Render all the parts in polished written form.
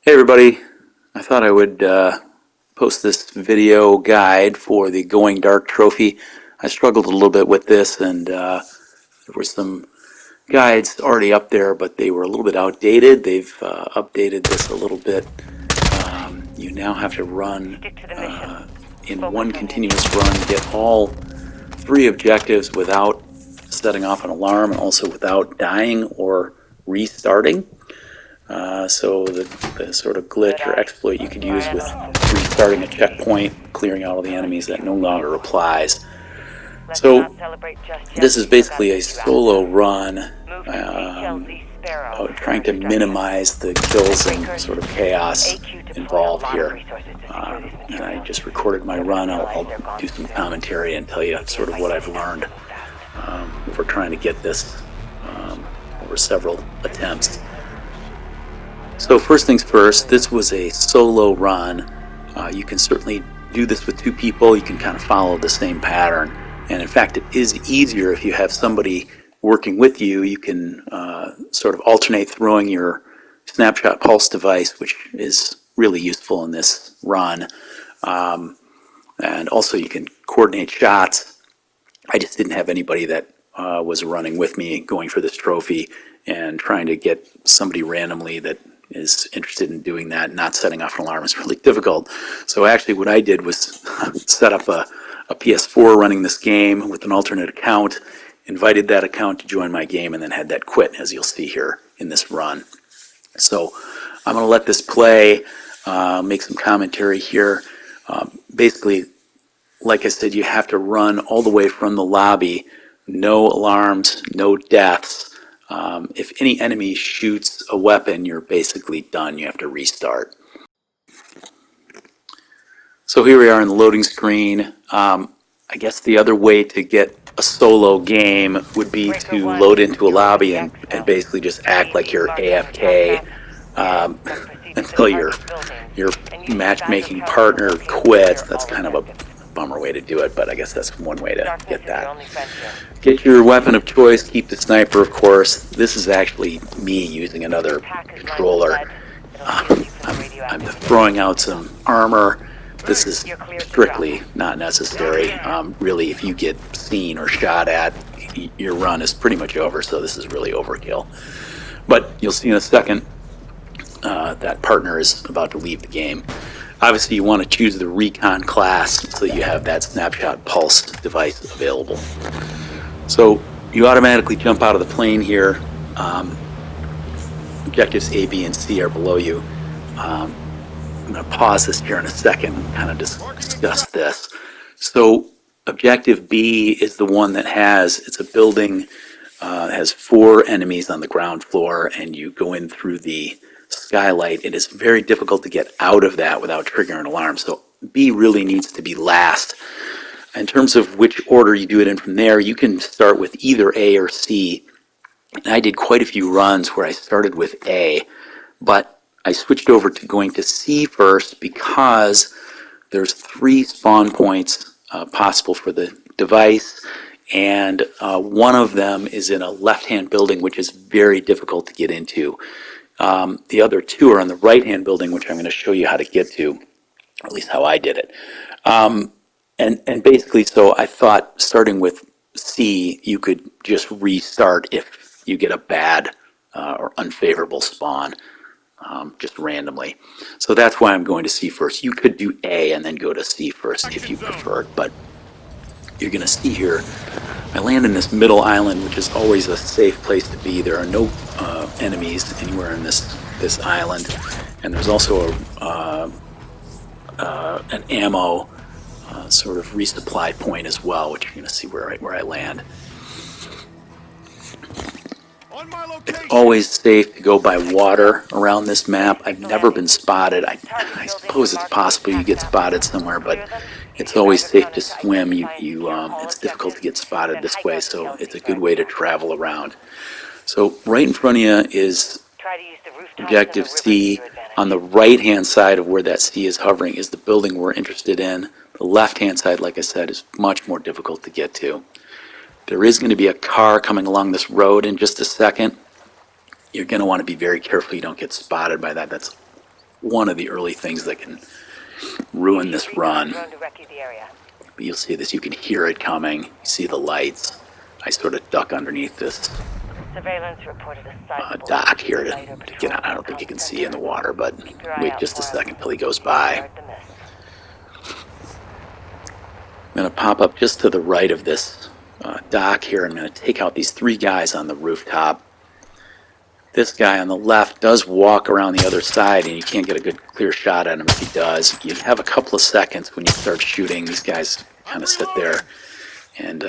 Hey everybody, I thought I would post this video guide for the Going Dark trophy. I struggled a little bit with this and there were some guides already up there, but they were a little bit outdated. They've updated this a little bit. You now have to run in one continuous run, get all three objectives without setting off an alarm and also without dying or restarting. So the sort of glitch or exploit you could use with restarting a checkpoint, clearing out all the enemies, that no longer applies. So this is basically a solo run, trying to minimize the kills and sort of chaos involved here. And I just recorded my run. I'll do some commentary and tell you sort of what I've learned for trying to get this over several attempts. So first things first, this was a solo run. You can certainly do this with two people. You can kind of follow the same pattern. And in fact, it is easier if you have somebody working with you. You can sort of alternate throwing your snapshot pulse device, which is really useful in this run. And also you can coordinate shots. I just didn't have anybody that was running with me going for this trophy, and trying to get somebody randomly that is interested in doing that, not setting off an alarm, is really difficult. So actually what I did was set up a PS4 running this game with an alternate account, invited that account to join my game, and then had that quit, as you'll see here in this run. So I'm going to let this play, make some commentary here. Basically, like I said, you have to run all the way from the lobby, no alarms, no deaths. If any enemy shoots a weapon, you're basically done. You have to restart. So here we are in the loading screen. I guess the other way to get a solo game would be to load into a lobby and basically just act like you're AFK until your matchmaking partner quits. That's kind of a bummer way to do it, but I guess that's one way to get that. Get your weapon of choice, keep the sniper, of course. This is actually me using another controller. I'm throwing out some armor. This is strictly not necessary. Really, if you get seen or shot at, your run is pretty much over, so this is really overkill. But you'll see in a second that partner is about to leave the game. Obviously, you want to choose the Recon class so that you have that snapshot pulse device available. So you automatically jump out of the plane here. Objectives A, B, and C are below you. I'm going to pause this here in a second and kind of discuss this. So objective B is the one that it's a building, has 4 enemies on the ground floor, and you go in through the skylight. It is very difficult to get out of that without triggering an alarm. So B really needs to be last. In terms of which order you do it in from there, you can start with either A or C. And I did quite a few runs where I started with A, but I switched over to going to C first because there's 3 spawn points possible for the device, and one of them is in a left-hand building, which is very difficult to get into. The other 2 are on the right-hand building, which I'm going to show you how to get to, or at least how I did it. And basically, so I thought starting with C, you could just restart if you get a bad or unfavorable spawn, just randomly. So that's why I'm going to C first. You could do A and then go to C first if you preferred, but you're going to see here, I land in this middle island, which is always a safe place to be. There are no enemies anywhere in this island, and there's also an ammo sort of resupply point as well, which you're going to see where I land. It's always safe to go by water around this map. I've never been spotted. I suppose it's possible you get spotted somewhere, but it's always safe to swim. It's difficult to get spotted this way, so it's a good way to travel around. So right in front of you is objective C. On the right-hand side of where that C is hovering is the building we're interested in. The left-hand side, like I said, is much more difficult to get to. There is going to be a car coming along this road in just a second. You're going to want to be very careful you don't get spotted by that. That's one of the early things that can ruin this run. But you'll see this, you can hear it coming, you see the lights. I sort of duck underneath this dock here to get out. I don't think you can see in the water, but wait just a second till he goes by. I'm going to pop up just to the right of this dock here. I'm going to take out these three guys on the rooftop. This guy on the left does walk around the other side, and you can't get a good clear shot at him if he does. You have a couple of seconds when you start shooting. These guys kind of sit there and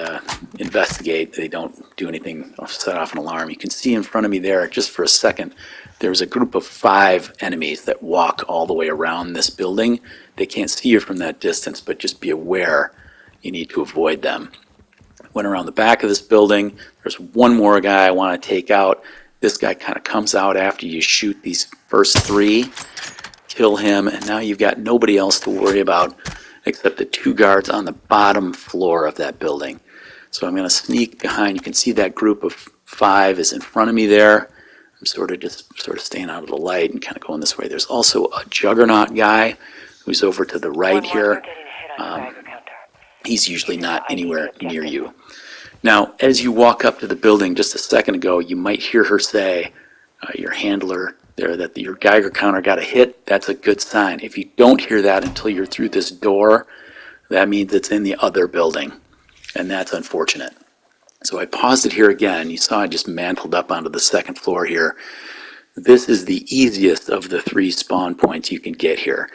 investigate. They don't do anything, set off an alarm. You can see in front of me there, just for a second, there's a group of 5 enemies that walk all the way around this building. They can't see you from that distance, but just be aware you need to avoid them. Went around the back of this building. There's one more guy I want to take out. This guy kind of comes out after you shoot these first 3, kill him, and now you've got nobody else to worry about except the 2 guards on the bottom floor of that building. So I'm going to sneak behind. You can see that group of 5 is in front of me there. I'm sort of staying out of the light and kind of going this way. There's also a Juggernaut guy who's over to the right here. He's usually not anywhere near you. Now, as you walk up to the building just a second ago, you might hear her say, your handler there, that your Geiger counter got a hit. That's a good sign. If you don't hear that until you're through this door, that means it's in the other building, and that's unfortunate. So I paused it here again. You saw I just mantled up onto the second floor here. This is the easiest of the 3 spawn points you can get here.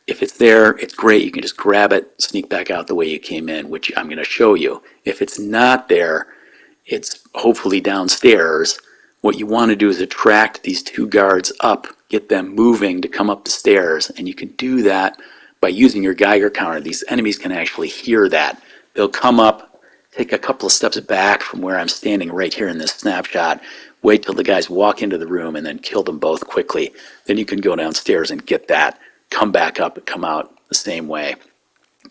If it's there, it's great. You can just grab it, sneak back out the way you came in, which I'm going to show you. If it's not there, it's hopefully downstairs. What you want to do is attract these 2 guards up, get them moving to come up the stairs, and you can do that by using your Geiger counter. These enemies can actually hear that. They'll come up, take a couple of steps back from where I'm standing right here in this snapshot, wait till the guys walk into the room, and then kill them both quickly. Then you can go downstairs and get that, come back up and come out the same way.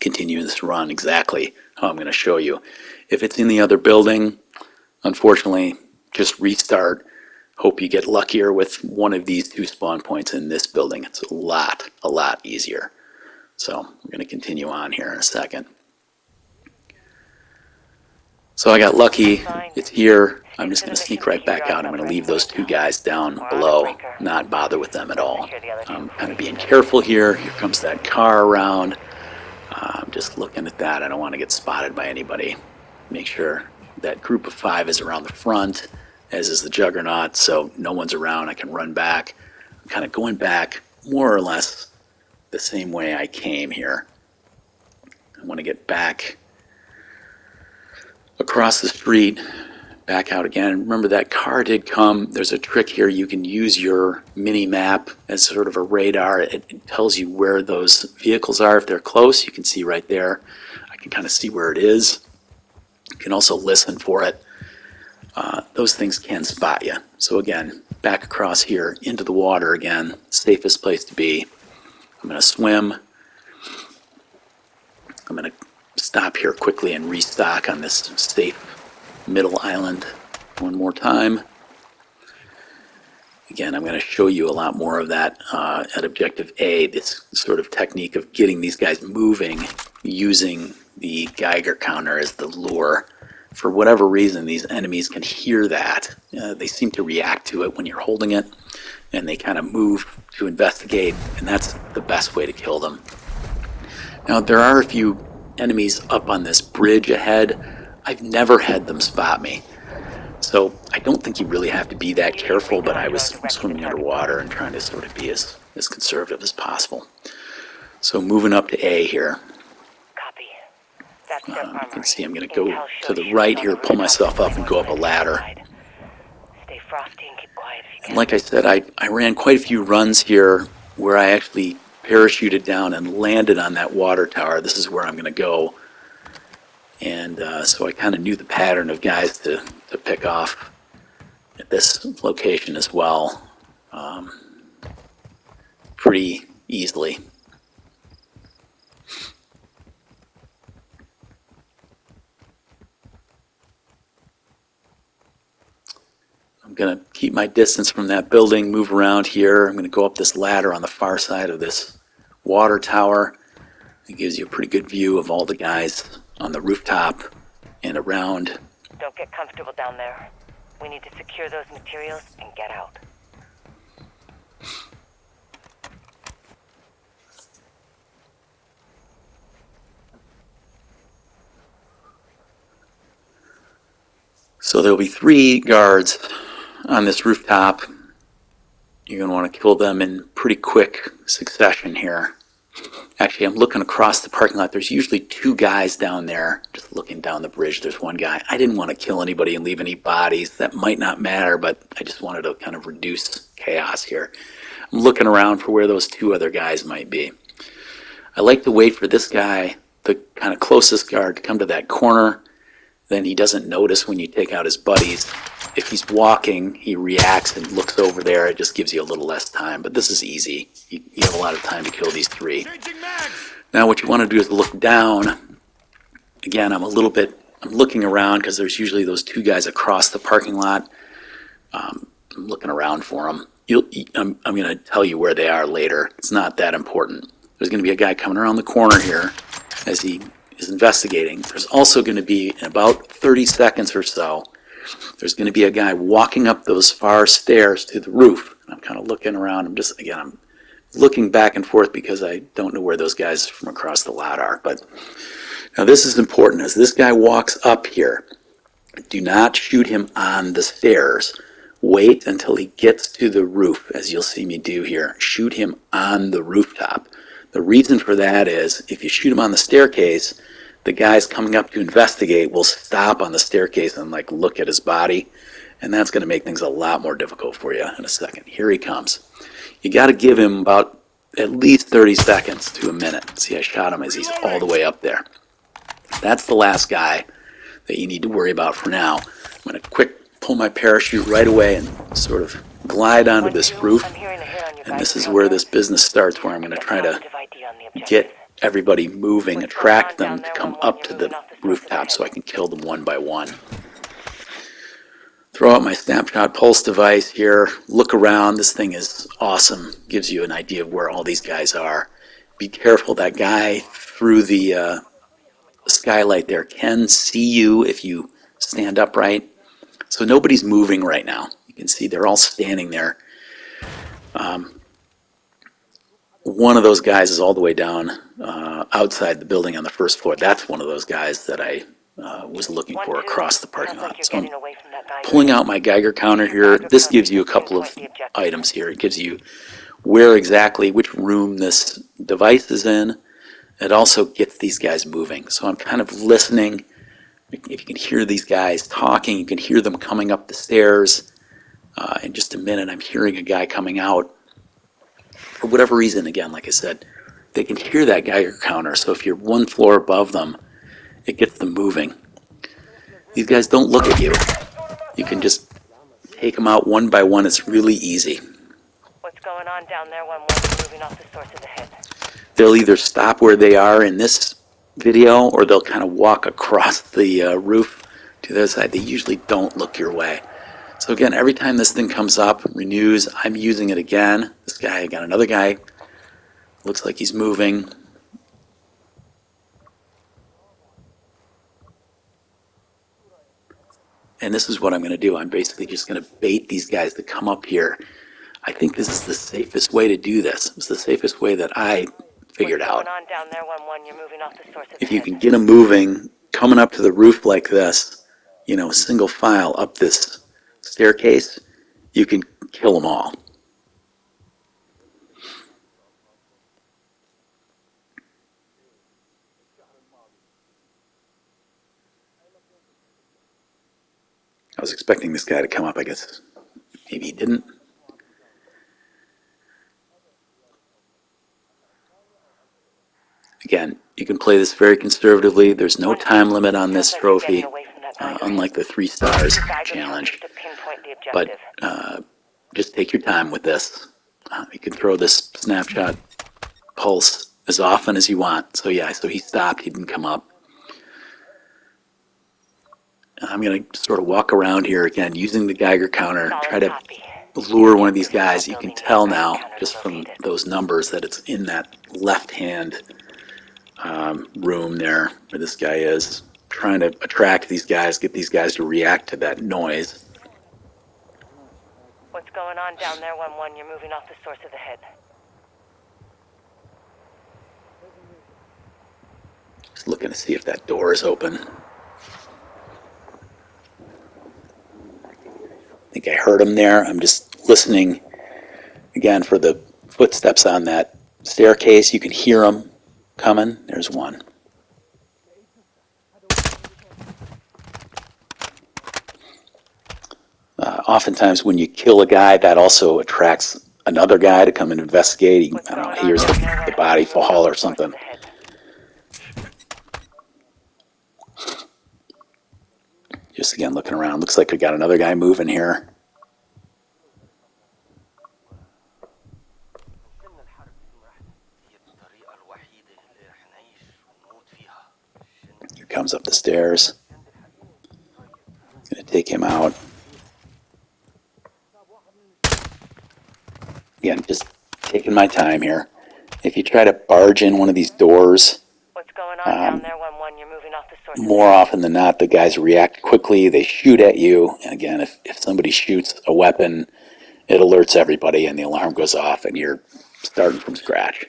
Continue this run exactly how I'm going to show you. If it's in the other building, unfortunately, just restart. Hope you get luckier with one of these 2 spawn points in this building. It's a lot easier. So we're going to continue on here in a second. So I got lucky. It's here. I'm just going to sneak right back out. I'm going to leave those 2 guys down below, not bother with them at all. I'm kind of being careful here. Here comes that car around. I'm just looking at that. I don't want to get spotted by anybody. Make sure that group of 5 is around the front, as is the Juggernaut, so no one's around. I can run back. I'm kind of going back more or less the same way I came here. I want to get back across the street, back out again. Remember, that car did come. There's a trick here. You can use your mini map as sort of a radar. It tells you where those vehicles are. If they're close, you can see right there. I can kind of see where it is. You can also listen for it. Those things can spot you. So again, back across here into the water again, safest place to be. I'm going to swim. I'm going to stop here quickly and restock on this safe middle island one more time. Again, I'm going to show you a lot more of that at Objective A, this sort of technique of getting these guys moving using the Geiger counter as the lure. For whatever reason, these enemies can hear that. They seem to react to it when you're holding it, and they kind of move to investigate, and that's the best way to kill them. Now, there are a few enemies up on this bridge ahead. I've never had them spot me. So I don't think you really have to be that careful, but I was swimming underwater and trying to sort of be as conservative as possible. So moving up to A here. You can see I'm going to go to the right here, pull myself up and go up a ladder. And like I said, I ran quite a few runs here where I actually parachuted down and landed on that water tower. This is where I'm going to go. And so I kind of knew the pattern of guys to pick off at this location as well, pretty easily. I'm I'm going to keep my distance from that building, move around here. I'm going to go up this ladder on the far side of this water tower. It gives you a pretty good view of all the guys on the rooftop and around. Don't get comfortable down there. We need to secure those materials and get out. So there'll be 3 guards on this rooftop. You're going to want to kill them in pretty quick succession here. Actually, I'm looking across the parking lot. There's usually 2 guys down there just looking down the bridge. There's 1 guy. I didn't want to kill anybody and leave any bodies. That might not matter, but I just wanted to kind of reduce chaos here. I'm looking around for where those 2 other guys might be. I like to wait for this guy, the kind of closest guard, to come to that corner. Then he doesn't notice when you take out his buddies. If he's walking, he reacts and looks over there. It just gives you a little less time, but this is easy. You have a lot of time to kill these 3. Now what you want to do is look down. Again, I'm looking around because there's usually those 2 guys across the parking lot. I'm looking around for them. I'm going to tell you where they are later. It's not that important. There's going to be a guy coming around the corner here as he is investigating. There's also going to be, in about 30 seconds or so, there's going to be a guy walking up those far stairs to the roof. I'm kind of looking around. I'm looking back and forth because I don't know where those guys from across the lot are. But now this is important. As this guy walks up here, do not shoot him on the stairs. Wait until he gets to the roof, as you'll see me do here. Shoot him on the rooftop. The reason for that is if you shoot him on the staircase, the guys coming up to investigate will stop on the staircase and look at his body, and that's going to make things a lot more difficult for you in a second. Here he comes. You got to give him about at least 30 seconds to a minute. See, I shot him as he's all the way up there. That's the last guy that you need to worry about for now. I'm going to quick pull my parachute right away and sort of glide onto this roof, and this is where this business starts, where I'm going to try to get everybody moving, attract them to come up to the rooftop so I can kill them one by one. Throw out my snapshot pulse device here, look around. This thing is awesome, gives you an idea of where all these guys are. Be careful, that guy through the skylight there can see you if you stand upright. So nobody's moving right now. You can see they're all standing there. One of those guys is all the way down outside the building on the first floor. That's one of those guys that I was looking for across the parking lot. So I'm pulling out my Geiger counter here. This gives you a couple of items here. It gives you where exactly, which room this device is in. It also gets these guys moving. So I'm kind of listening. If you can hear these guys talking, you can hear them coming up the stairs. In just a minute, I'm hearing a guy coming out. For whatever reason, again, like I said, they can hear that Geiger counter. So if you're 1 floor above them, it gets them moving. These guys don't look at you. You can just take them out one by one. It's really easy. What's going on down there when one's moving off the source of the hit? They'll either stop where they are in this video, or they'll kind of walk across the roof to the other side. They usually don't look your way. So again, every time this thing comes up, renews, I'm using it again. This guy, I got another guy, looks like he's moving. And this is what I'm going to do. I'm basically just going to bait these guys to come up here. I think this is the safest way to do this. It's the safest way that I figured out. If you can get them moving, coming up to the roof like this, single file up this staircase, you can kill them all. I was expecting this guy to come up, I guess. Maybe he didn't. Again, you can play this very conservatively. There's no time limit on this trophy, unlike the 3 stars challenge. But just take your time with this. You can throw this snapshot pulse as often as you want. So yeah, so he stopped, he didn't come up. I'm going to sort of walk around here again using the Geiger counter, Solid try to copy. lure one of these guys. You can Building tell nearby, now, counters just from located. those numbers, that it's in that left-hand room there where this guy is. Trying to attract these guys, get these guys to react to that noise. What's going on down there, 1-1? You're moving off the source of the hit. Just looking to see if that door is open. I think I heard him there. I'm just listening again for the footsteps on that staircase. You can hear them coming. There's one. Oftentimes when you kill a guy, that also attracts another guy to come and investigate. He, I don't know, hears the body fall or something. Just again looking around. Looks like we got another guy moving here. Here comes up the stairs. Gonna take him out. Again, just taking my time here. If you try to barge in one of these doors, What's going on down there, 1-1? You're moving off the source. more often than not, the guys react quickly. They shoot at you. And again, if somebody shoots a weapon, it alerts everybody and the alarm goes off and you're starting from scratch.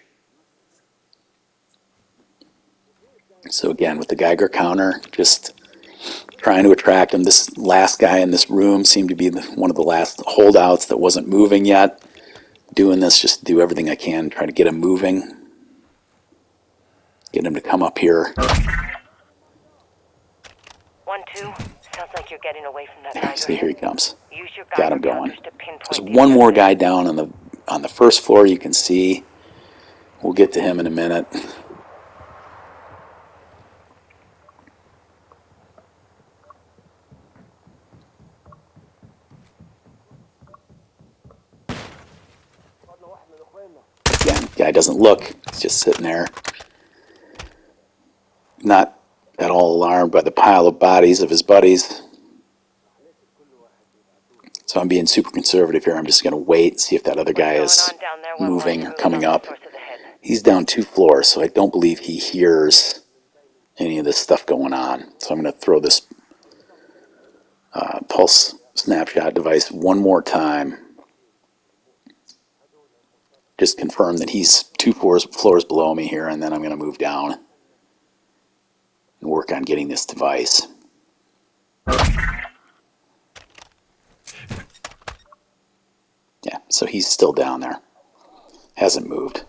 So again, with the Geiger counter, just trying to attract them. This last guy in this room seemed to be one of the last holdouts that wasn't moving yet. Doing this just to do everything I can, try to get him moving. Get him to come up here. 1-2. Sounds like you're getting away from that There, Geiger see, here he comes. Use your Got him Geiger going. counters to pinpoint There's the one more objective. guy down on the first floor. You can see. We'll get to him in a minute. Again, guy doesn't look. He's just sitting there. Not at all alarmed by the pile of bodies of his buddies. So I'm being super conservative here. I'm just going to wait, see if that other guy is moving or coming up. He's down 2 floors, so I don't believe he hears any of this stuff going on. So I'm going to throw this pulse snapshot device one more time. Just confirm that he's 2 floors below me here, and then I'm going to move down and work on getting this device. Yeah, so he's still down there. Hasn't moved.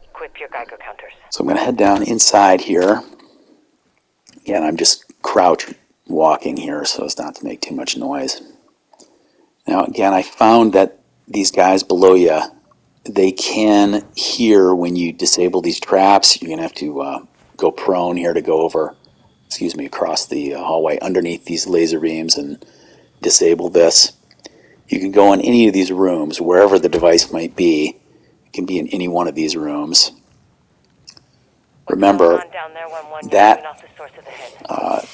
Equip your Geiger counters. So I'm going to head down inside here. Again, I'm just crouch walking here so as not to make too much noise. Now, again, I found that these guys below you, they can hear when you disable these traps. You're going to have to go prone here to go over, across the hallway underneath these laser beams and disable this. You can go in any of these rooms, wherever the device might be. It can be in any one of these rooms. Remember, that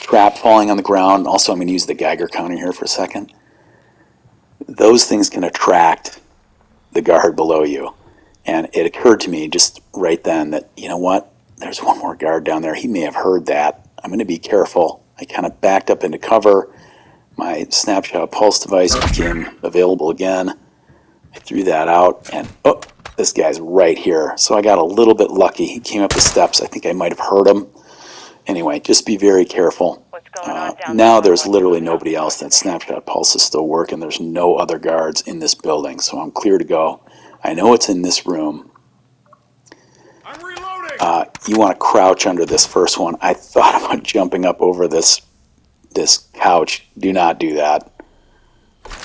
trap falling on the ground, also I'm going to use the Geiger counter here for a second. Those things can attract the guard below you. And it occurred to me just right then that, you know what, there's one more guard down there. He may have heard that. I'm going to be careful. I kind of backed up into cover. My snapshot pulse device became available again. I threw that out, and oh, this guy's right here. So I got a little bit lucky. He came up the steps. I think I might have heard him. Anyway, just be very careful. Now there's literally nobody else. That snapshot pulse is still working. There's no other guards in this building, so I'm clear to go. I know it's in this room. I'm reloading. You want to crouch under this first one. I thought about jumping up over this couch. Do not do that.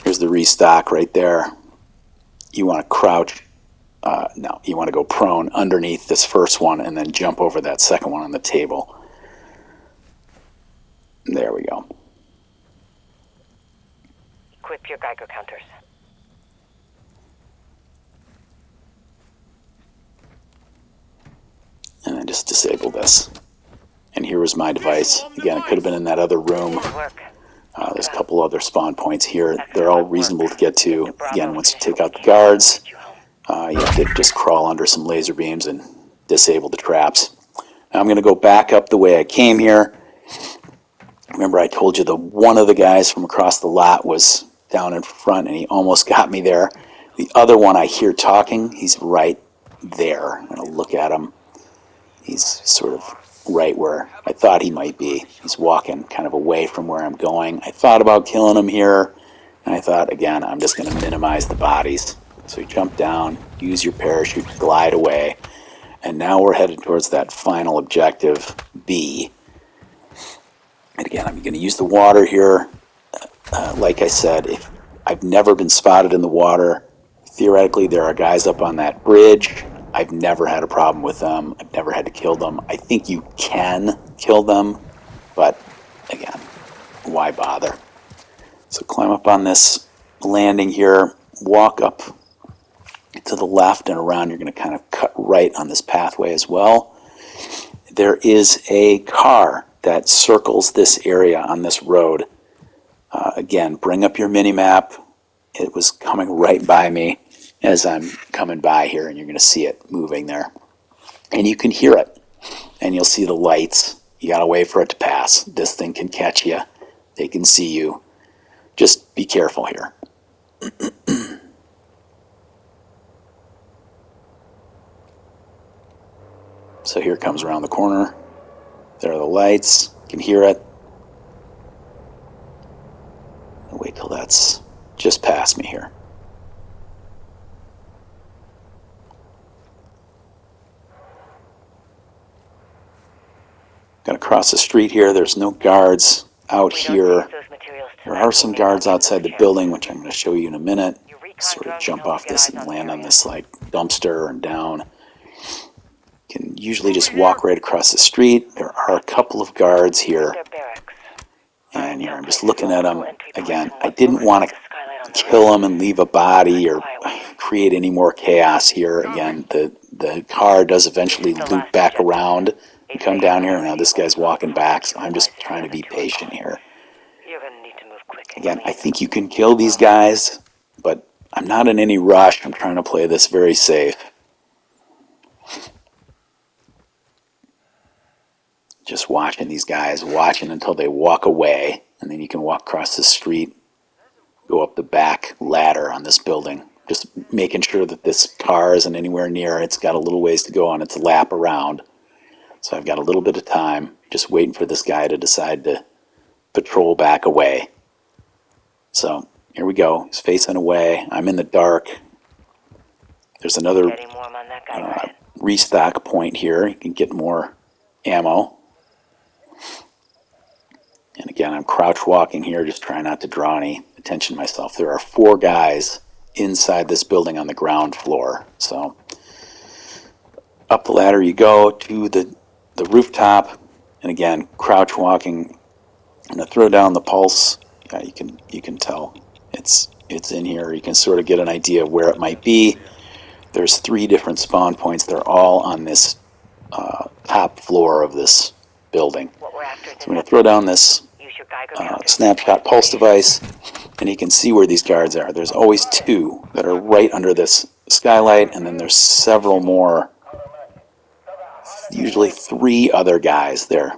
Here's the restock right there. You want to crouch. No, you want to go prone underneath this first one and then jump over that second one on the table. There we go. Equip your Geiger counters. And then just disable this. And here was my device. Again, it could have been in that other room. Good work. There's a couple other spawn points here. They're all reasonable to get to. Again, once you take out the guards, you have to just crawl under some laser beams and disable the traps. Now I'm going to go back up the way I came here. Remember I told you one of the guys from across the lot was down in front and he almost got me there. The other one I hear talking, he's right there. I'm going to look at him. He's sort of right where I thought he might be. He's walking kind of away from where I'm going. I thought about killing him here, and I thought, again, I'm just going to minimize the bodies. So you jump down, use your parachute, glide away, and now we're headed towards that final objective, B. And again, I'm going to use the water here. Like I said, if I've never been spotted in the water. Theoretically, there are guys up on that bridge. I've never had a problem with them. I've never had to kill them. I think you can kill them, but again, why bother? So climb up on this landing here, walk up to the left and around. You're going to kind of cut right on this pathway as well. There is a car that circles this area on this road. Again, bring up your mini-map. It was coming right by me as I'm coming by here, and you're going to see it moving there. And you can hear it, and you'll see the lights. You got to wait for it to pass. This thing can catch you. They can see you. Just be careful here. So here it comes around the corner. There are the lights. You can hear it. I'll wait till that's just past me here. Gonna cross the street here. There's no guards out here. There are some guards outside the building, which I'm going to show you in a minute. Sort of jump off this and land on this like dumpster and down. You can usually just walk right across the street. There are a couple of guards here. And here I'm just looking at them. Again, I didn't want to kill them and leave a body or create any more chaos here. Again, the car does eventually loop back around and come down here. Now this guy's walking back, so I'm just trying to be patient here. Again, I think you can kill these guys, but I'm not in any rush. I'm trying to play this very safe. Just watching these guys, watching until they walk away, and then you can walk across the street, go up the back ladder on this building, just making sure that this car isn't anywhere near. It's got a little ways to go on its lap around. So I've got a little bit of time, just waiting for this guy to decide to patrol back away. So here we go. He's facing away. I'm in the dark. There's another restock point here. You can get more ammo. And again, I'm crouch walking here, just trying not to draw any attention to myself. There are 4 guys inside this building on the ground floor. So up the ladder you go to the rooftop, and again, crouch walking. I'm going to throw down the pulse. Yeah, you can tell it's in here. You can sort of get an idea of where it might be. There's 3 different spawn points. They're all on this top floor of this building. So I'm going to throw down this snapshot pulse device, and you can see where these guards are. There's always 2 that are right under this skylight, and then there's several more, usually 3 other guys there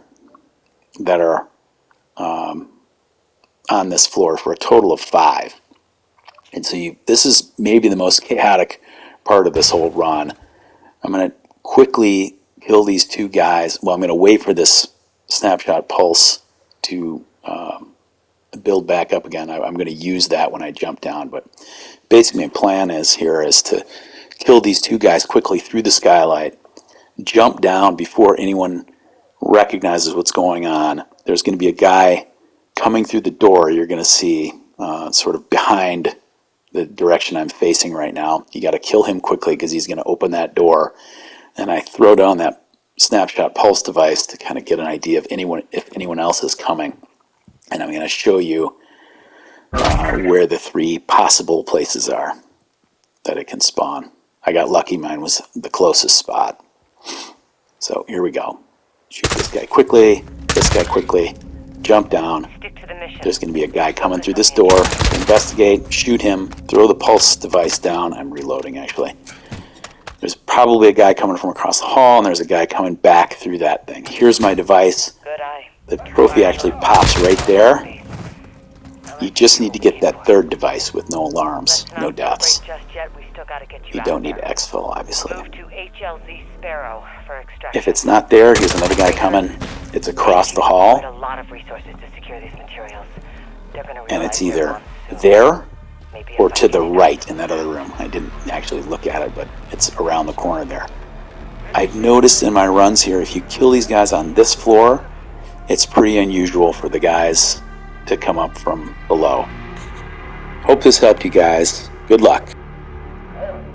that are on this floor for a total of 5. And so this is maybe the most chaotic part of this whole run. I'm going to quickly kill these 2 guys. Well, I'm going to wait for this snapshot pulse to build back up again. I'm going to use that when I jump down, but basically my plan is to kill these 2 guys quickly through the skylight, jump down before anyone recognizes what's going on. There's going to be a guy coming through the door. You're going to see sort of behind the direction I'm facing right now. You got to kill him quickly because he's going to open that door. And I throw down that snapshot pulse device to kind of get an idea of if anyone else is coming. And I'm going to show you where the 3 possible places are that it can spawn. I got lucky. Mine was the closest spot. So here we go. Shoot this guy quickly, jump down. Stick to the mission. There's going to be a guy coming through this door. Investigate, shoot him, throw the pulse device down. I'm reloading, actually. There's probably a guy coming from across the hall, and there's a guy coming back through that thing. Here's my device. Good eye. The trophy actually pops right there. You just need to get that third device with no alarms, no deaths. Just yet. We still gotta get you You out don't need there. exfil, obviously. Move to HLZ Sparrow for extraction. If it's not there, here's another guy coming. It's across the Quite hall, a lot of resources to secure these materials. They're gonna and it's realize they're either gone soon. there Maybe or if I to the can- right in that other room. I didn't actually look at it, but it's around the corner there. I've noticed in my runs here, if you kill these guys on this floor, it's pretty unusual for the guys to come up from below. Hope this helped you guys. Good luck.